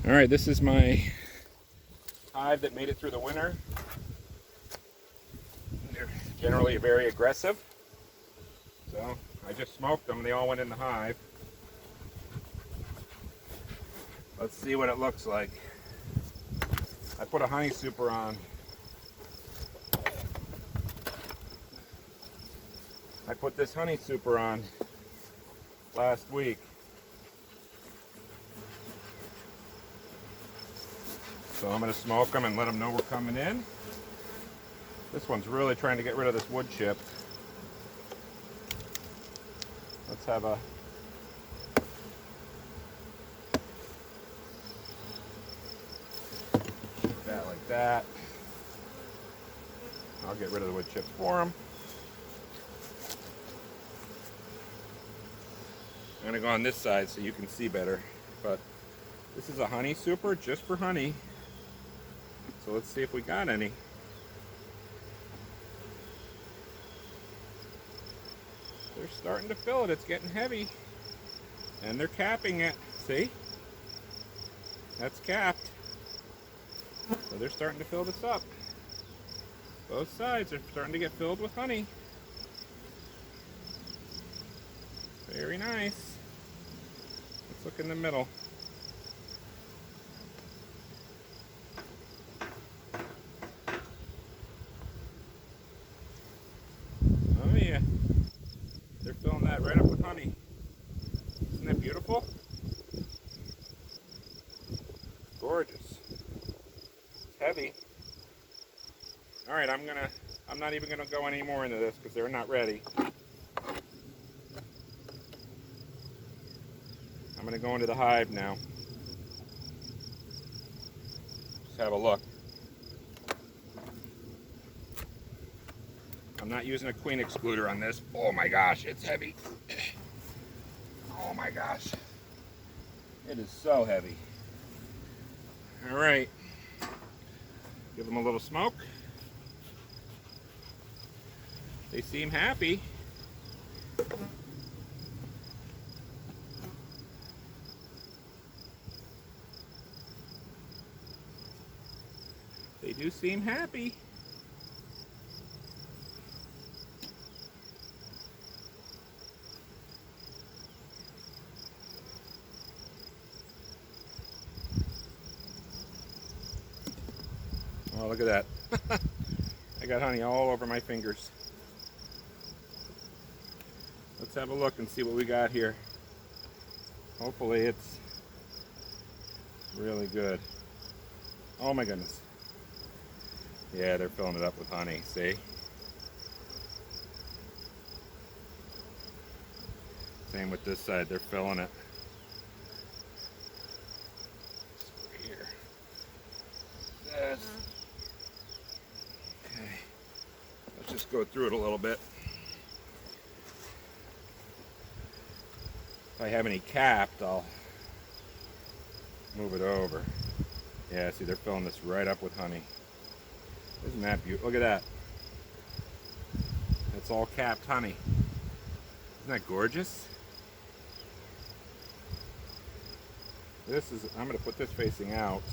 All right, this is my hive that made it through the winter. They're generally very aggressive. So I just smoked them. They all went in the hive. Let's see what it looks like. I put a honey super on. I put this honey super on last week. So I'm going to smoke them and let them know we're coming in. This one's really trying to get rid of this wood chip. Let's have a that like that. I'll get rid of the wood chips for them. I'm going to go on this side so you can see better. But this is a honey super just for honey. So let's see if we got any. They're starting to fill it. It's getting heavy. And they're capping it. See? That's capped. So they're starting to fill this up. Both sides are starting to get filled with honey. Very nice. Let's look in the middle. Oh yeah. They're filling that right up with honey. Isn't that beautiful? Gorgeous. It's heavy. Alright, I'm not even gonna go any more into this because they're not ready. I'm gonna go into the hive now. Just have a look. I'm not using a queen excluder on this. Oh my gosh, it's heavy. Oh my gosh. It is so heavy. All right. Give them a little smoke. They seem happy. They do seem happy. Oh, look at that. I got honey all over my fingers. Let's have a look and see what we got here. Hopefully it's really good. Oh my goodness. Yeah, they're filling it up with honey, see? Same with this side, they're filling it. Over here. This. Okay. Let's just go through it a little bit. If I have any capped, I'll move it over. Yeah, see, they're filling this right up with honey. Isn't that beautiful? Look at that. It's all capped honey. Isn't that gorgeous? This is, I'm going to put this facing out.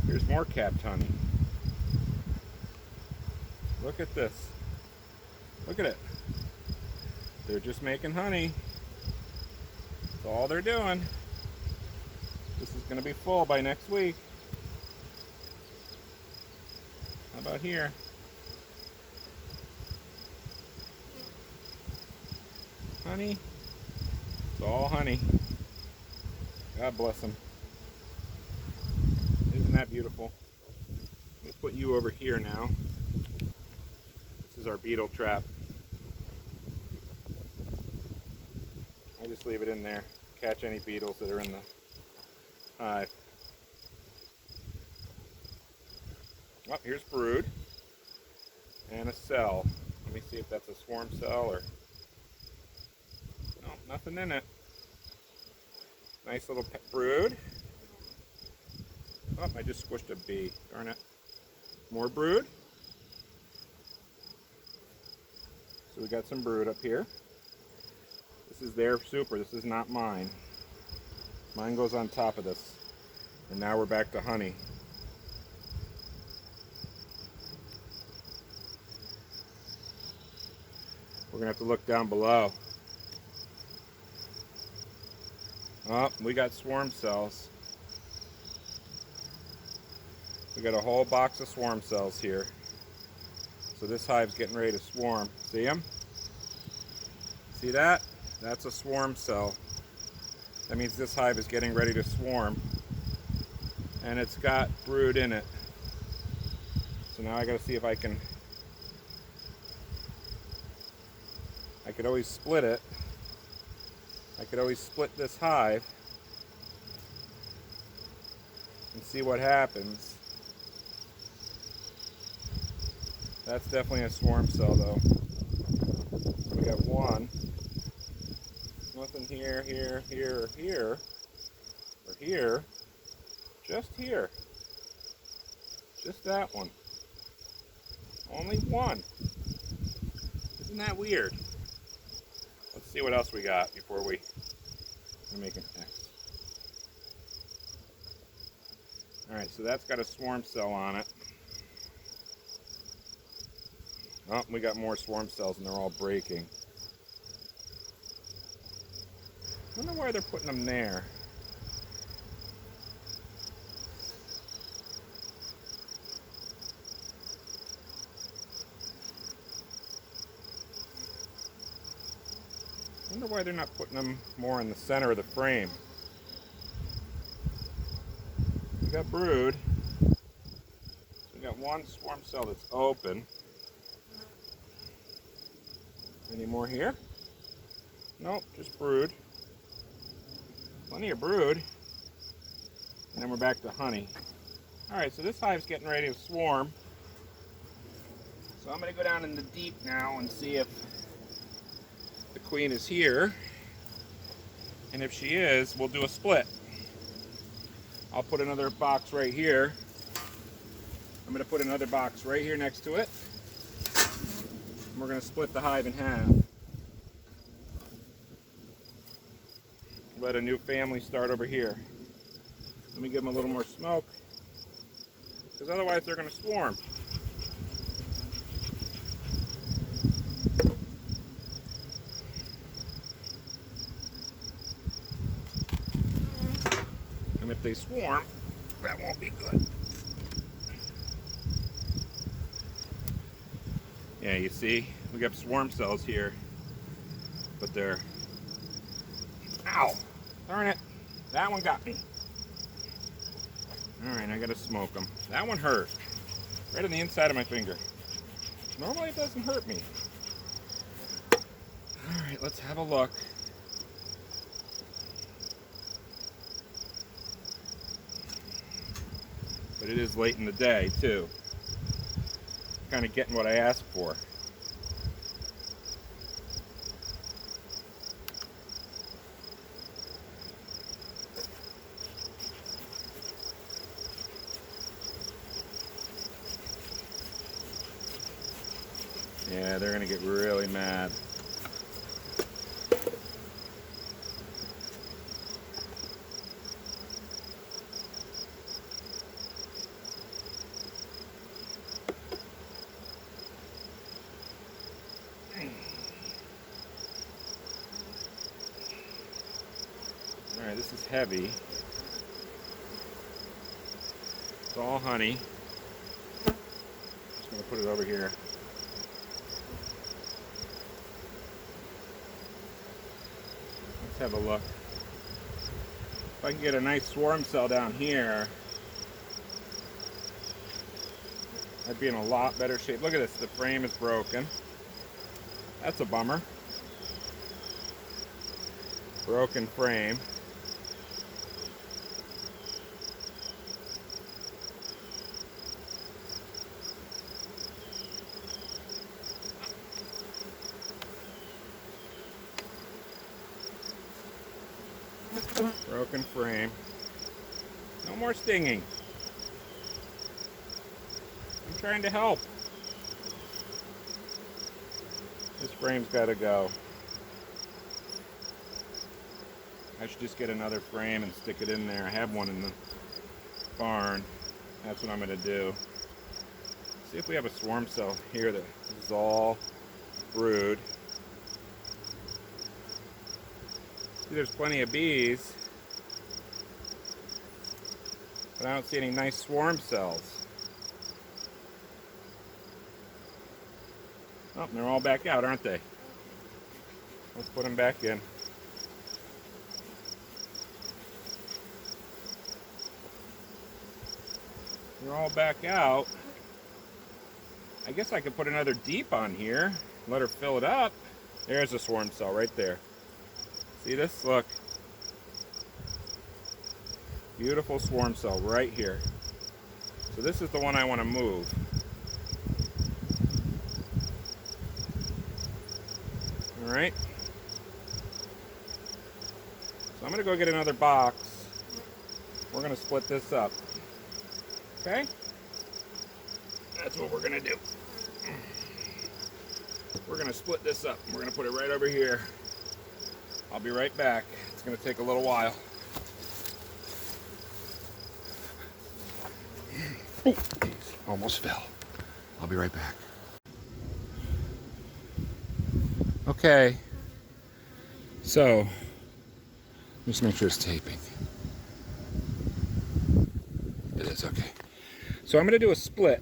Here's more capped honey. Look at this. Look at it. They're just making honey. That's all they're doing. This is going to be full by next week. How about here? Honey. It's all honey. God bless them. Isn't that beautiful? Let's put you over here now. This is our beetle trap. I just leave it in there. Catch any beetles that are in the hive. Oh, here's brood and a cell. Let me see if that's a swarm cell or no, nothing in it. Nice little brood. Oh, I just squished a bee. Darn it. More brood. So we got some brood up here. This is their super. This is not mine. Mine goes on top of this. And now we're back to honey. We're going to have to look down below. Oh, we got swarm cells. We got a whole box of swarm cells here. So this hive's getting ready to swarm. See them? See that? That's a swarm cell. That means this hive is getting ready to swarm. And it's got brood in it. So now I got to see if I could always split it. I could always split this hive and see what happens. That's definitely a swarm cell though. So we got one. Nothing here, here, here, or here. Or here. Just here. Just that one. Only one. Isn't that weird? Let's see what else we got before we make an X. Alright, so that's got a swarm cell on it. Oh, we got more swarm cells and they're all breaking. I wonder why they're putting them there. I wonder why they're not putting them more in the center of the frame. We got brood. So we got one swarm cell that's open. Any more here? Nope, just brood. Plenty of brood. And then we're back to honey. Alright, so this hive's getting ready to swarm. So I'm going to go down in the deep now and see if the queen is here. And if she is, we'll do a split. I'll put another box right here. I'm going to put another box right here next to it. And we're going to split the hive in half. Let a new family start over here. Let me give them a little more smoke, because otherwise they're going to swarm. And if they swarm, that won't be good. Yeah, you see, we got swarm cells here, but they're... Ow! Darn it! That one got me. Alright, I gotta smoke them. That one hurt. Right on the inside of my finger. Normally it doesn't hurt me. Alright, let's have a look. But it is late in the day, too. Kind of getting what I asked for. Yeah, they're going to get really mad. Alright, this is heavy. It's all honey. Just going to put it over here. Have a look. If I can get a nice swarm cell down here, I'd be in a lot better shape. Look at this, the frame is broken. That's a bummer. Broken frame. Broken frame. No more stinging. I'm trying to help. This frame's got to go. I should just get another frame and stick it in there. I have one in the barn. That's what I'm going to do. See if we have a swarm cell here that this is all brood. See, there's plenty of bees, but I don't see any nice swarm cells. Oh, they're all back out, aren't they? Let's put them back in. They're all back out. I guess I could put another deep on here, let her fill it up. There's a swarm cell right there. See this? Look. Beautiful swarm cell right here. So this is the one I want to move. All right. So I'm going to go get another box. We're going to split this up. Okay? That's what we're going to do. We're going to split this up. We're going to put it right over here. I'll be right back. It's going to take a little while. Oh, geez, almost fell. I'll be right back. Okay. So, just make sure it's taping. It is, okay. So I'm going to do a split.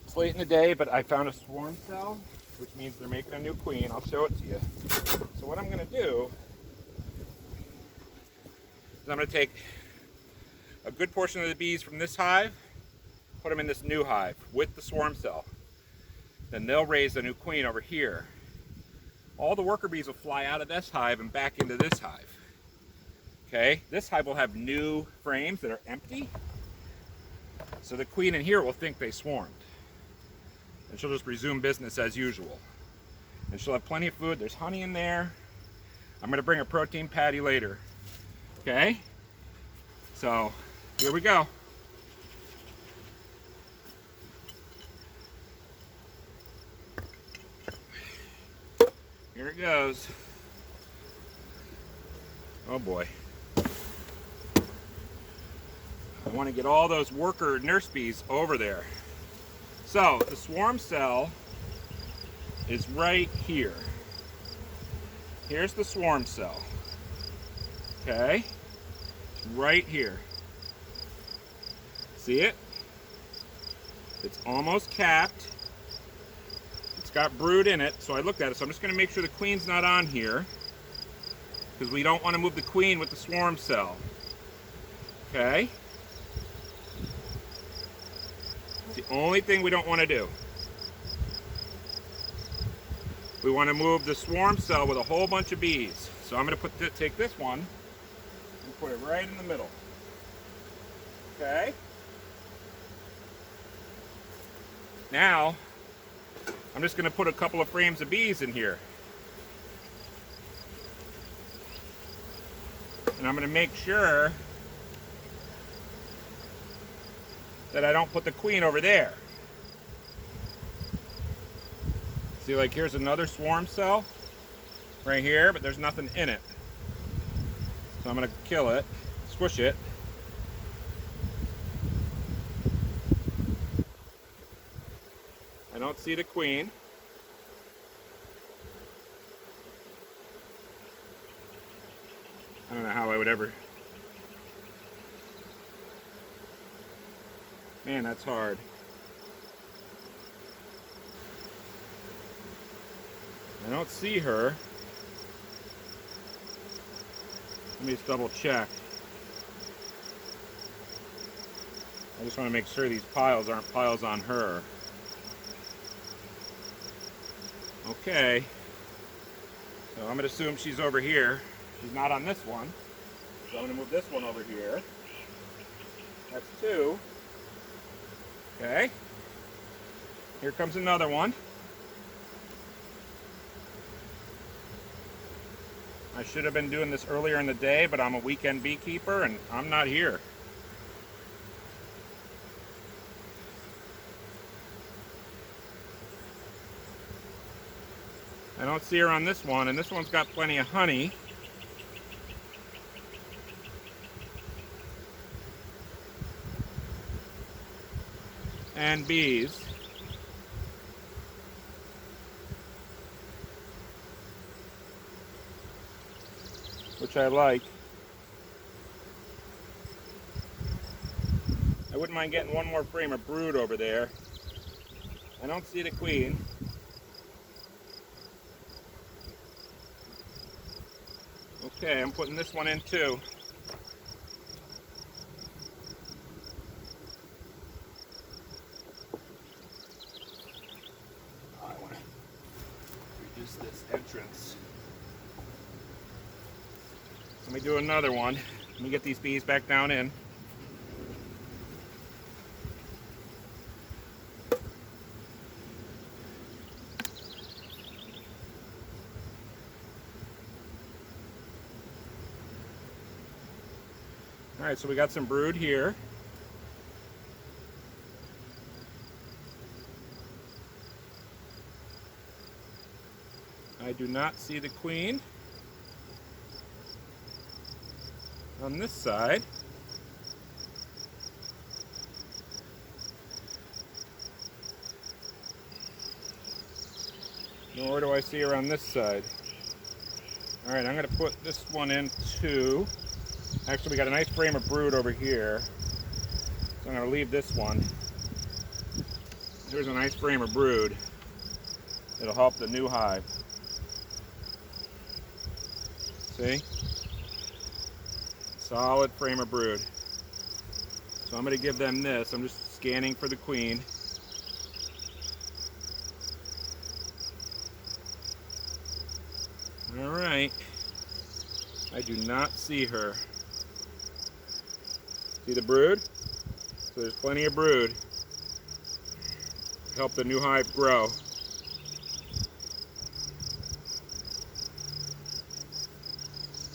It's late in the day, but I found a swarm cell, which means they're making a new queen. I'll show it to you. So what I'm going to do is I'm going to take a good portion of the bees from this hive, put them in this new hive with the swarm cell. Then they'll raise a new queen over here. All the worker bees will fly out of this hive and back into this hive. Okay, this hive will have new frames that are empty. So the queen in here will think they swarmed. And she'll just resume business as usual. And she'll have plenty of food. There's honey in there. I'm going to bring a protein patty later. Okay? So, here we go. Here it goes. Oh boy. I want to get all those worker nurse bees over there. So the swarm cell is right here. Here's the swarm cell. Okay? It's right here. See it? It's almost capped. It's got brood in it, so I looked at it. So I'm just going to make sure the queen's not on here, because we don't want to move the queen with the swarm cell. Okay? It's the only thing we don't want to do. We want to move the swarm cell with a whole bunch of bees. So I'm going to take this one and put it right in the middle. Okay? Now, I'm just going to put a couple of frames of bees in here. And I'm going to make sure that I don't put the queen over there. See, like here's another swarm cell right here, but there's nothing in it. So I'm going to kill it, squish it. I don't see the queen. I don't know how I would ever... Man, that's hard. I don't see her. Let me just double check. I just want to make sure these piles aren't piles on her. Okay. So I'm going to assume she's over here. She's not on this one. So I'm going to move this one over here. That's two. Okay. Here comes another one. I should have been doing this earlier in the day, but I'm a weekend beekeeper and I'm not here. I don't see her on this one, and this one's got plenty of honey. and bees. Which I like. I wouldn't mind getting one more frame of brood over there. I don't see the queen. Okay, I'm putting this one in too. Oh, I want to reduce this entrance. Let me do another one. Let me get these bees back down in. All right, so we got some brood here. I do not see the queen on this side. Nor do I see her on this side. All right, I'm going to put this one in too. Actually, we got a nice frame of brood over here. So I'm going to leave this one. There's a nice frame of brood. It'll help the new hive. See? Solid frame of brood. So I'm going to give them this. I'm just scanning for the queen. All right. I do not see her. See the brood? So there's plenty of brood. Help the new hive grow.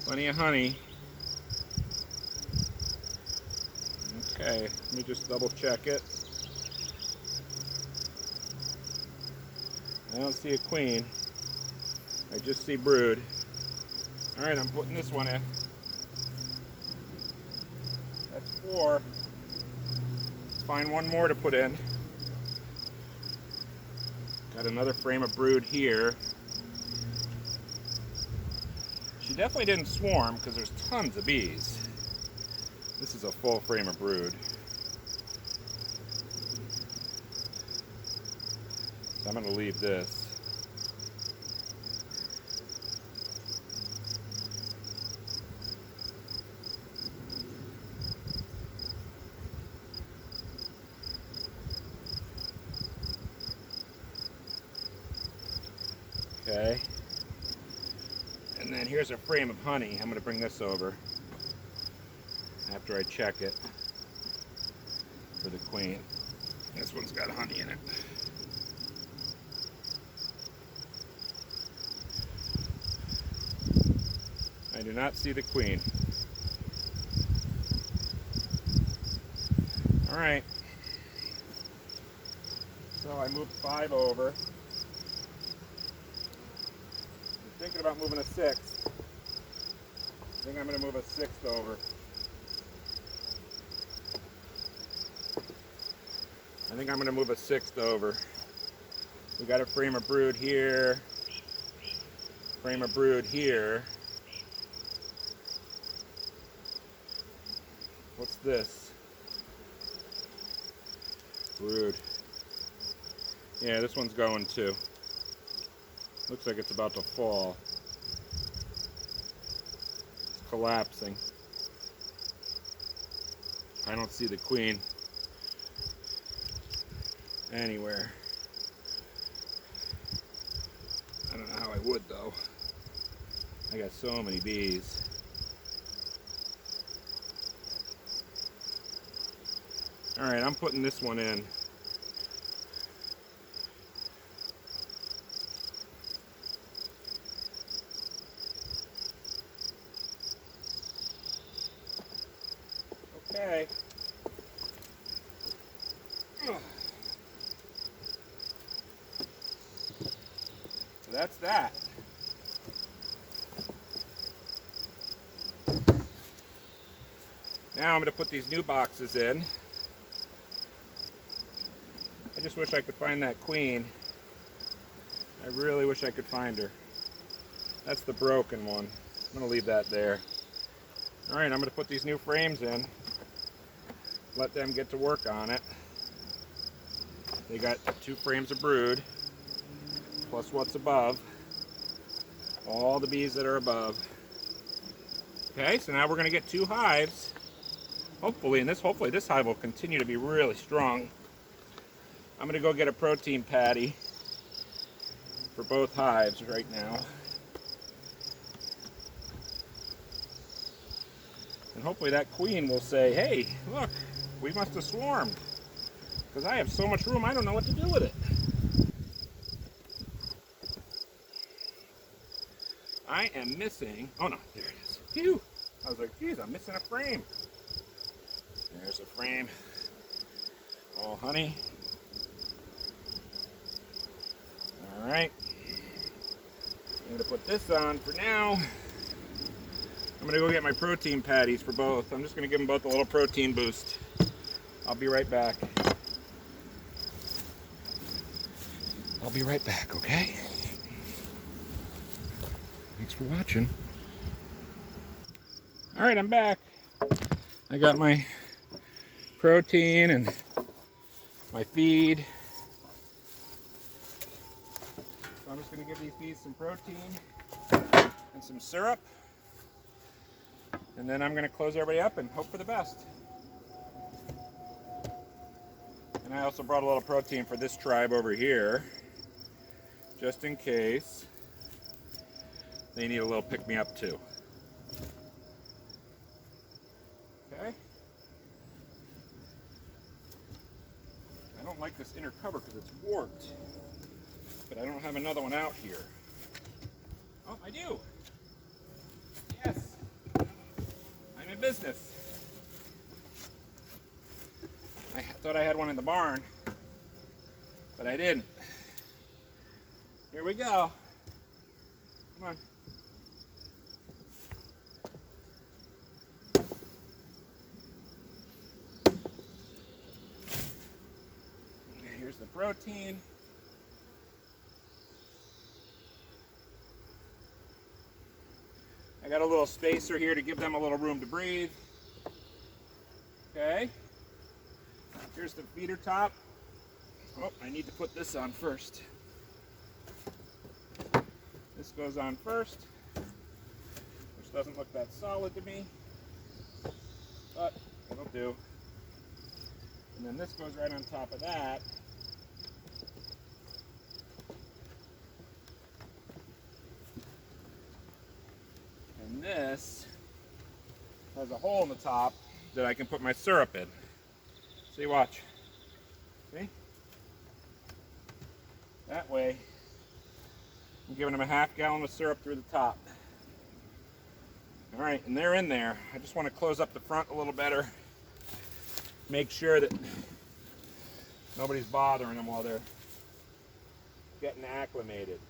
Plenty of honey. Okay, let me just double check it. I don't see a queen. I just see brood. All right, I'm putting this one in. That's 4. Let's find one more to put in. Got another frame of brood here. She definitely didn't swarm because there's tons of bees. This is a full frame of brood. So I'm going to leave this. Okay. And then here's a frame of honey. I'm going to bring this over after I check it for the queen. This one's got honey in it. I do not see the queen. All right. So I moved 5 over. I'm thinking about moving a 6th. I think I'm going to move a 6th over. I think I'm going to move a 6th over. We got a frame of brood here. Frame of brood here. What's this? Brood. Yeah, this one's going too. Looks like it's about to fall. It's collapsing. I don't see the queen anywhere. I don't know how I would though. I got so many bees. All right, I'm putting this one in. Okay. So that's that. Now I'm going to put these new boxes in. just wish I could find that queen. I really wish I could find her. That's the broken one. I'm going to leave that there. Alright, I'm going to put these new frames in. Let them get to work on it. They got 2 frames of brood, plus what's above. All the bees that are above. Okay, so now we're going to get 2 hives. Hopefully this hive will continue to be really strong. I'm going to go get a protein patty for both hives right now. And hopefully that queen will say, hey, look, we must have swarmed. Because I have so much room, I don't know what to do with it. I am missing, oh no, there it is. Phew! I was like, geez, I'm missing a frame. There's a frame. Oh, honey. All right. I'm going to put this on for now. I'm going to go get my protein patties for both. I'm just going to give them both a little protein boost. I'll be right back. I'll be right back, okay? Thanks for watching. All right, I'm back. I got my protein and my feed. So I'm just going to give these bees some protein and some syrup. And then I'm going to close everybody up and hope for the best. And I also brought a little protein for this tribe over here, just in case they need a little pick-me-up too. Okay? I don't like this inner cover because it's warped, but I don't have another one out here. Oh, I do. Yes. I'm in business. I thought I had one in the barn, but I didn't. Here we go. Come on. Here's the protein. I got a little spacer here to give them a little room to breathe. Okay. Here's the feeder top. Oh, I need to put this on first. This goes on first, which doesn't look that solid to me, but it'll do. And then this goes right on top of that. And this has a hole in the top that I can put my syrup in. See, watch. See? That way, I'm giving them a ½ gallon of syrup through the top. All right, and they're in there. I just want to close up the front a little better. Make sure that nobody's bothering them while they're getting acclimated.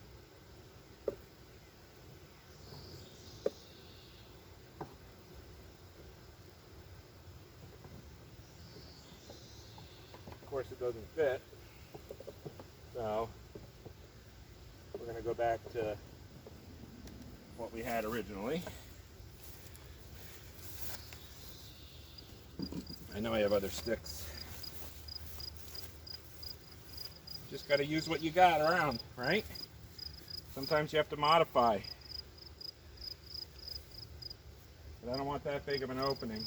Of course, it doesn't fit, so we're going to go back to what we had originally. I know I have other sticks. Just got to use what you got around, right? Sometimes you have to modify. But I don't want that big of an opening.